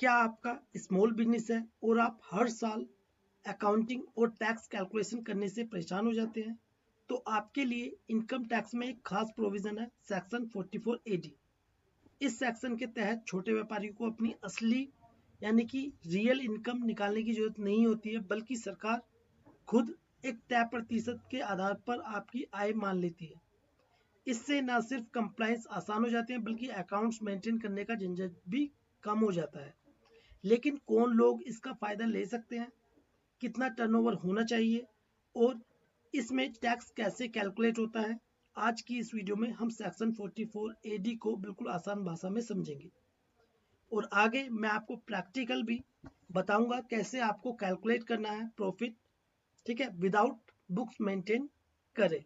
क्या आपका small business है और आप हर साल अकाउंटिंग और टैक्स कैलकुलेशन करने से परेशान हो जाते हैं, तो आपके लिए इनकम टैक्स में एक खास प्रोविजन है, सेक्शन 44AD। इस सेक्शन के तहत छोटे व्यापारियों को अपनी असली यानी कि रियल इनकम निकालने की जरूरत नहीं होती है, बल्कि सरकार खुद एक तय प्रतिशत के आधार पर आपकी आय मान लेती है। इससे न सिर्फ कंप्लायंस आसान हो जाते हैं, बल्कि अकाउंट्स मेंटेन करने का झंझट भी कम हो जाता है। लेकिन कौन लोग इसका फायदा ले सकते हैं, कितना टर्नओवर होना चाहिए और इसमें टैक्स कैसे कैलकुलेट होता है, आज की इस वीडियो में हम सेक्शन 44AD को बिल्कुल आसान भाषा में समझेंगे और आगे मैं आपको प्रैक्टिकल भी बताऊंगा कैसे आपको कैलकुलेट करना है प्रॉफिट, ठीक है, विदाउट बुक्स मेंटेन करें।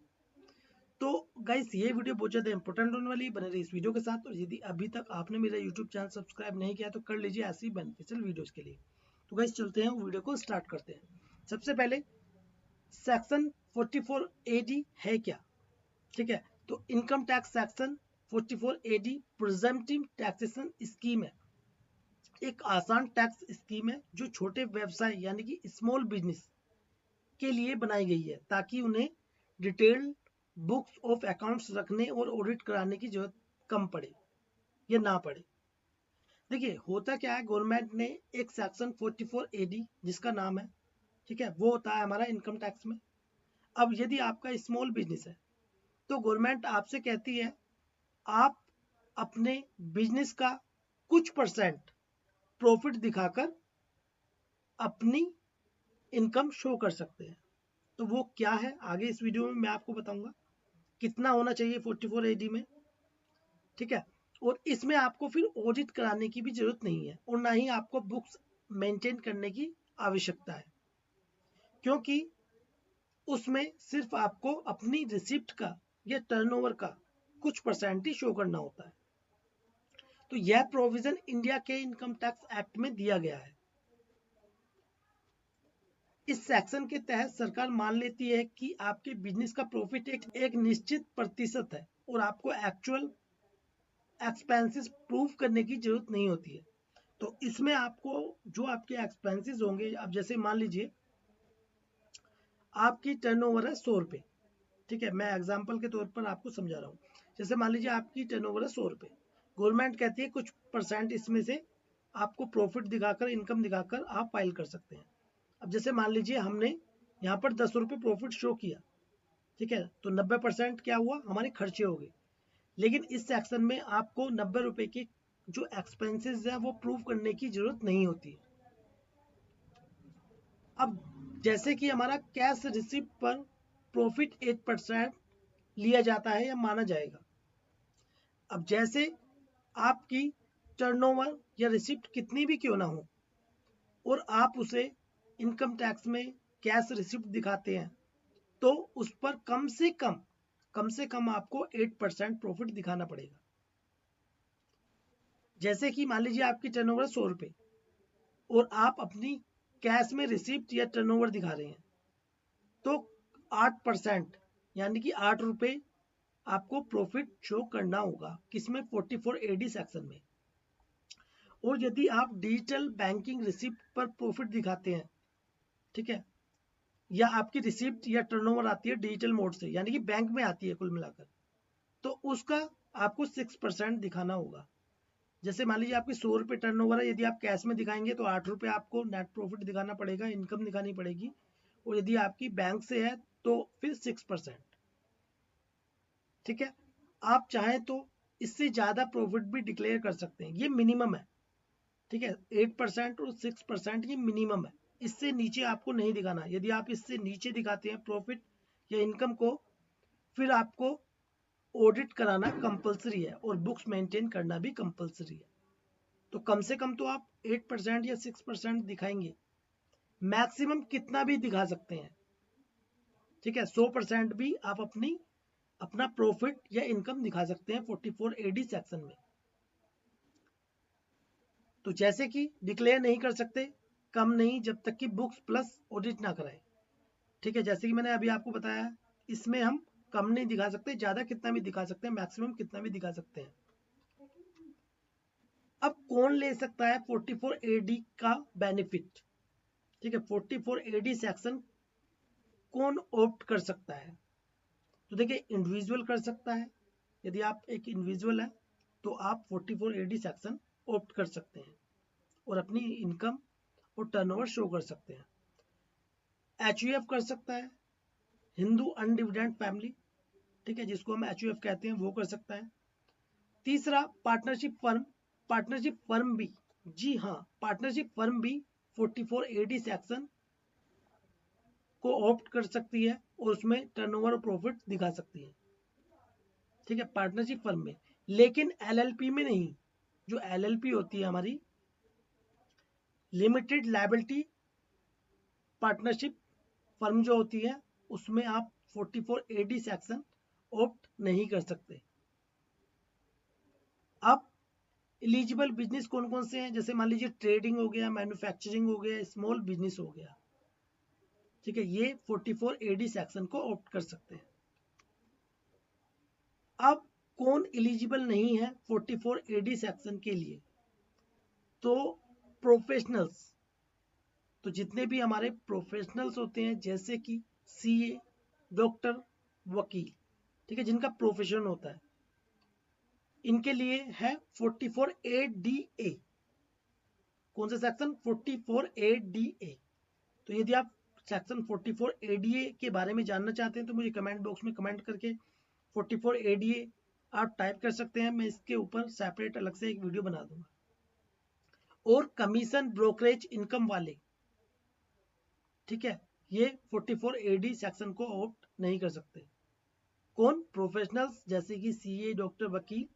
तो गाइस ये वीडियो बहुत ज़्यादा इंपॉर्टेंट होने वाली है, बने रही इस वीडियो के साथ। और यदि अभी तक आपने मेरा यूट्यूब चैनल सब्सक्राइब नहीं किया तो कर लीजिए ऐसी बेनिफिशियल वीडियोस के लिए। तो गाइस चलते हैं वीडियो को स्टार्ट करते हैं। सबसे पहले सेक्शन 44AD है क्या, ठीक है। तो income tax section 44AD presumptive taxation scheme है, एक आसान टैक्स स्कीम है जो छोटे व्यवसाय यानी कि स्मॉल बिजनेस के लिए बनाई गई है, ताकि उन्हें डिटेल्ड बुक्स ऑफ अकाउंट्स रखने और ऑडिट कराने की जरूरत कम पड़े या ना पड़े। देखिए होता क्या है, गवर्नमेंट ने एक सेक्शन 44AD जिसका नाम है, ठीक है, वो होता है हमारा इनकम टैक्स में। अब यदि आपका स्मॉल बिजनेस है तो गवर्नमेंट आपसे कहती है आप अपने बिजनेस का कुछ परसेंट प्रॉफिट दिखाकर अपनी इनकम शो कर सकते हैं। तो वो क्या है आगे इस वीडियो में मैं आपको बताऊंगा कितना होना चाहिए 44AD में, ठीक है। और इसमें आपको फिर ऑडिट कराने की भी जरूरत नहीं है और ना ही आपको बुक्स मेंटेन करने की आवश्यकता है, क्योंकि उसमें सिर्फ आपको अपनी रिसिप्ट का या टर्नओवर का कुछ परसेंट ही शो करना होता है। तो यह प्रोविजन इंडिया के इनकम टैक्स एक्ट में दिया गया है। इस सेक्शन के तहत सरकार मान लेती है कि आपके बिजनेस का प्रॉफिट एक निश्चित प्रतिशत है और आपको एक्चुअल एक्सपेंसेस प्रूव करने की जरूरत नहीं होती है। तो इसमें आपको जो आपके एक्सपेंसेस होंगे, अब जैसे मान लीजिए आपकी टर्नओवर है 100 रुपये, ठीक है, मैं एग्जांपल के तौर पर आपको समझा रहा हूँ। जैसे मान लीजिए आपकी टर्नओवर है 100 रुपये, गवर्नमेंट कहती है कुछ परसेंट इसमें से आपको प्रॉफिट दिखाकर, इनकम दिखाकर आप फाइल कर सकते हैं। अब जैसे मान लीजिए हमने यहाँ पर 10 रुपये प्रॉफिट शो किया, ठीक है, तो 90% क्या हुआ, हमारे खर्चे हो गए। लेकिन इस सेक्शन में आपको 90 रुपये के जो एक्सपेंसेस है वो प्रूव करने की जरूरत नहीं होती। अब जैसे कि हमारा कैश रिसिप्ट पर प्रॉफिट 8% लिया जाता है या माना जाएगा। अब जैसे आपकी टर्नओवर या रिसिप्ट कितनी भी क्यों ना हो और आप उसे इनकम टैक्स में कैश रिसिप्ट दिखाते हैं, तो उस पर कम से कम आपको 8% प्रॉफिट दिखाना पड़ेगा। जैसे कि मान लीजिए आपकी टर्नओवर 100 रुपये और आप अपनी कैश में रिसिप्ट या टर्नओवर दिखा रहे हैं, तो 8% यानी कि 8 रुपये आपको प्रॉफिट शो करना होगा, किसमें, 44AD सेक्शन में। और यदि आप डिजिटल बैंकिंग रिसिप्ट पर प्रॉफिट दिखाते हैं, ठीक है, या आपकी रिसिप्ट या टर्नओवर आती है डिजिटल मोड से यानी कि बैंक में आती है कुल मिलाकर, तो उसका आपको 6% दिखाना होगा। जैसे मान लीजिए आपकी 100 रुपये टर्नओवर है, यदि आप कैश में दिखाएंगे तो 8 रुपये आपको नेट प्रॉफिट दिखाना पड़ेगा, इनकम दिखानी पड़ेगी। और यदि आपकी बैंक से है तो फिर 6%, ठीक है। आप चाहें तो इससे ज्यादा प्रॉफिट भी डिक्लेयर कर सकते हैं, ये मिनिमम है, ठीक है। 8% और 6% ये मिनिमम है, इससे नीचे आपको नहीं दिखाना। यदि आप इससे नीचे दिखाते हैं प्रॉफिट या इनकम को, फिर आपको ऑडिट कराना कंपलसरी है और बुक्स मेंटेन करना भी कंपलसरी है। तो कम से कम तो आप 8% या 6% दिखाएंगे, मैक्सिमम कितना भी दिखा सकते हैं, ठीक है। 100% भी आप अपना प्रॉफिट या इनकम दिखा सकते हैं 44AD सेक्शन में। तो जैसे कि डिक्लेयर नहीं कर सकते, कम नहीं, जब तक कि बुक्स प्लस ऑडिट ना कराए, ठीक है। जैसे कि मैंने अभी आपको बताया, इसमें हम कम नहीं दिखा सकते, ज्यादा कितना भी दिखा सकते हैं, मैक्सिमम कितना भी दिखा सकते हैं। अब कौन ले सकता है 44AD का बेनिफिट? ठीक है, 44AD सेक्शन कौन ऑप्ट कर सकता है? तो देखिए, इंडिविजुअल कर सकता है। यदि आप एक इंडिविजुअल है तो आप 44AD सेक्शन ऑप्ट कर सकते हैं और अपनी इनकम और टर्नओवर शो कर सकते हैं। HUF कर सकता है, हिंदू अनडिविडेंड फैमिली, ठीक है, जिसको हम HUF कहते हैं, वो कर सकता है। तीसरा, पार्टनरशिप फर्म। पार्टनरशिप फर्म भी, जी हाँ, पार्टनरशिप फर्म भी 44AD सेक्शन को ऑप्ट कर सकती है और उसमें टर्नओवर और प्रॉफिट दिखा सकती है। ठीक है, पार्टनरशिप फर्म में, लेकिन LLP में नहीं। जो LLP होती है हमारी, लिमिटेड लायबिलिटी पार्टनरशिप फर्म जो होती है, उसमें आप 44AD सेक्शन ऑप्ट नहीं कर सकते। अब एलिजिबल बिजनेस कौन कौन से हैं? जैसे मान लीजिए ट्रेडिंग हो गया, मैन्युफैक्चरिंग हो गया, स्मॉल बिजनेस हो गया, ठीक है, ये 44AD सेक्शन को ऑप्ट कर सकते हैं। अब कौन एलिजिबल नहीं है 44AD सेक्शन के लिए? तो प्रोफेशनल्स। तो जितने भी हमारे प्रोफेशनल्स होते हैं, जैसे कि CA, डॉक्टर, वकील, ठीक है, जिनका प्रोफेशन होता है, इनके लिए है 44ADA। कौन सा सेक्शन? 44ADA। तो यदि आप सेक्शन 44ADA के बारे में जानना चाहते हैं तो मुझे कमेंट बॉक्स में कमेंट करके 44ADA आप टाइप कर सकते हैं। मैं इसके ऊपर सेपरेट अलग से एक वीडियो बना दूंगा। और कमीशन ब्रोकरेज इनकम वाले, ठीक है, ये 44AD सेक्शन को ऑप्ट नहीं कर सकते। कौन? प्रोफेशनल्स, जैसे कि CA, डॉक्टर, वकील,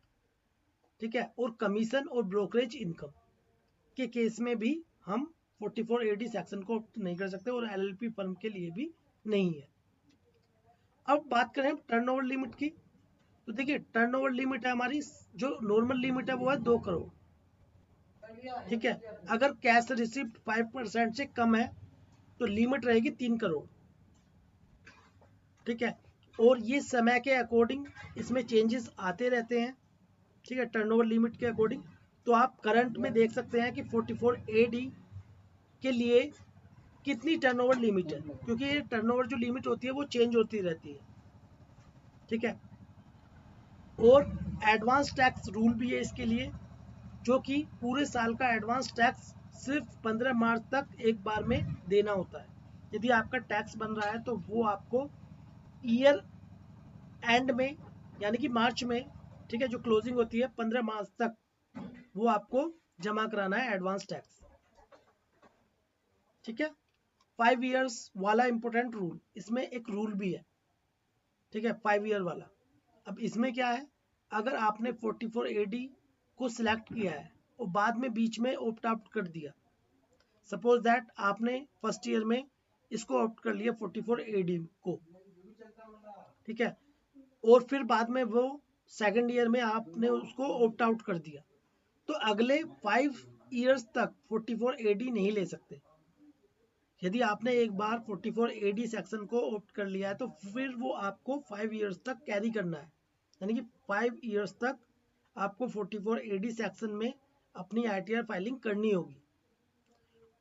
ठीक है, और कमीशन और ब्रोकरेज इनकम के केस में भी हम 44AD सेक्शन को ऑप्ट नहीं कर सकते, और LLP फर्म के लिए भी नहीं है। अब बात करें टर्नओवर लिमिट की, तो देखिए, टर्नओवर लिमिट है हमारी, जो नॉर्मल लिमिट है वो है 2 करोड़। ठीक है, अगर कैश रिसिप्ट 5% से कम है तो लिमिट रहेगी 3 करोड़। ठीक है, और ये समय के अकॉर्डिंग इसमें चेंजेस आते रहते हैं। ठीक है, टर्नओवर लिमिट के अकॉर्डिंग। तो आप करंट में देख सकते हैं कि 44AD के लिए कितनी टर्नओवर लिमिट है, क्योंकि ये टर्नओवर जो लिमिट होती है वो चेंज होती रहती है। ठीक है, और एडवांस टैक्स रूल भी है इसके लिए, जो कि पूरे साल का एडवांस टैक्स सिर्फ 15 मार्च तक एक बार में देना होता है। यदि आपका टैक्स बन रहा है तो वो आपको ईयर एंड में, यानी कि मार्च में, ठीक है, जो क्लोजिंग होती है 15 मार्च तक, वो आपको जमा कराना है एडवांस टैक्स। ठीक है, 5 इयर्स वाला इंपॉर्टेंट रूल, इसमें एक रूल भी है। ठीक है, 5 ईयर वाला। अब इसमें क्या है, अगर आपने 44AD को सिलेक्ट किया है और बाद में बीच में ऑप्ट आउट कर दिया, सपोज दैट आपने फर्स्ट ईयर में इसको ऑप्ट कर लिया 44AD को, ठीक है, और फिर बाद में वो सेकंड ईयर में आपने उसको ऑप्ट आउट कर दिया, तो अगले 5 इयर्स तक 44AD नहीं ले सकते। यदि आपने एक बार 44AD सेक्शन को ऑप्ट कर लिया है तो फिर वो आपको 5 इयर्स तक कैरी करना है, यानी कि 5 इयर्स तक आपको 44AD सेक्शन में अपनी ITR फाइलिंग करनी होगी,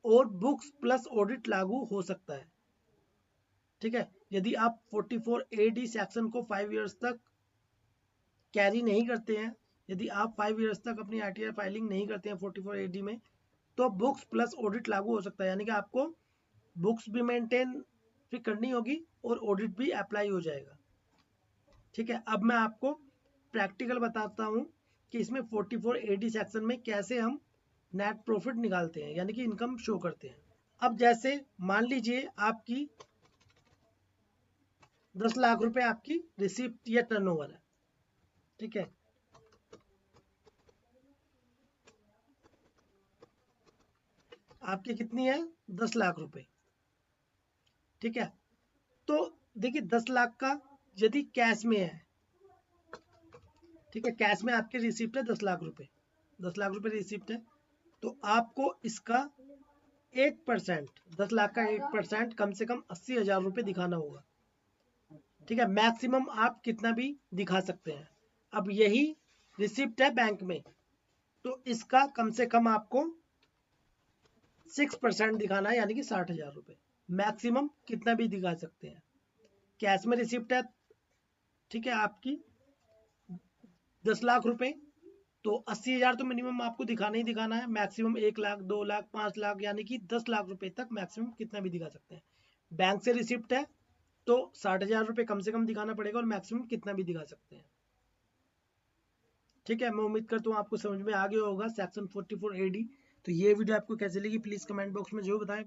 और बुक्स प्लस ऑडिट लागू हो सकता है। ठीक है, यदि आप 44AD सेक्शन को 5 इयर्स तक कैरी नहीं करते हैं, यदि आप 5 इयर्स तक अपनी ITR फाइलिंग नहीं करते हैं 44AD में, तो बुक्स प्लस ऑडिट लागू हो सकता है, यानी कि आपको बुक्स भी मेंटेन भी करनी होगी और ऑडिट भी अप्लाई हो जाएगा। ठीक है, अब मैं आपको प्रैक्टिकल बताता हूँ कि इसमें 44AD सेक्शन में कैसे हम नेट प्रॉफिट निकालते हैं, यानी कि इनकम शो करते हैं। अब जैसे मान लीजिए आपकी 10 लाख रुपए आपकी रिसिप्ट या टर्नओवर है। ठीक है, आपकी कितनी है? 10 लाख रुपए। ठीक है, तो देखिए 10 लाख का यदि कैश में है, ठीक है, कैश में आपके रिसिप्ट है 10 लाख रुपए, 10 लाख रुपए रिसिप्ट है, तो आपको इसका 8%, 10 लाख का 8% कम से कम 80,000 रुपए दिखाना होगा। ठीक है, मैक्सिमम आप कितना भी दिखा सकते हैं। अब यही रिसिप्ट है बैंक में, तो इसका कम से कम आपको 6% दिखाना है, यानी कि 60,000 रुपये। मैक्सिमम कितना भी दिखा सकते हैं। कैश में रिसिप्ट है, ठीक है, आपकी 10 लाख रुपए, तो 80,000 तो मिनिमम आपको दिखाना ही दिखाना है। मैक्सिमम 1 लाख, 2 लाख, 5 लाख, यानी कि 10 लाख रुपए तक मैक्सिमम कितना भी दिखा सकते हैं। बैंक से रिसिप्ट है तो 60,000 रुपये कम से कम दिखाना पड़ेगा, और मैक्सिमम कितना भी दिखा सकते हैं। ठीक है, मैं उम्मीद करता हूँ आपको समझ में आ गया होगा सेक्शन 44 AD। तो ये वीडियो आपको कैसे लगी प्लीज़ कमेंट बॉक्स में जो बताएं।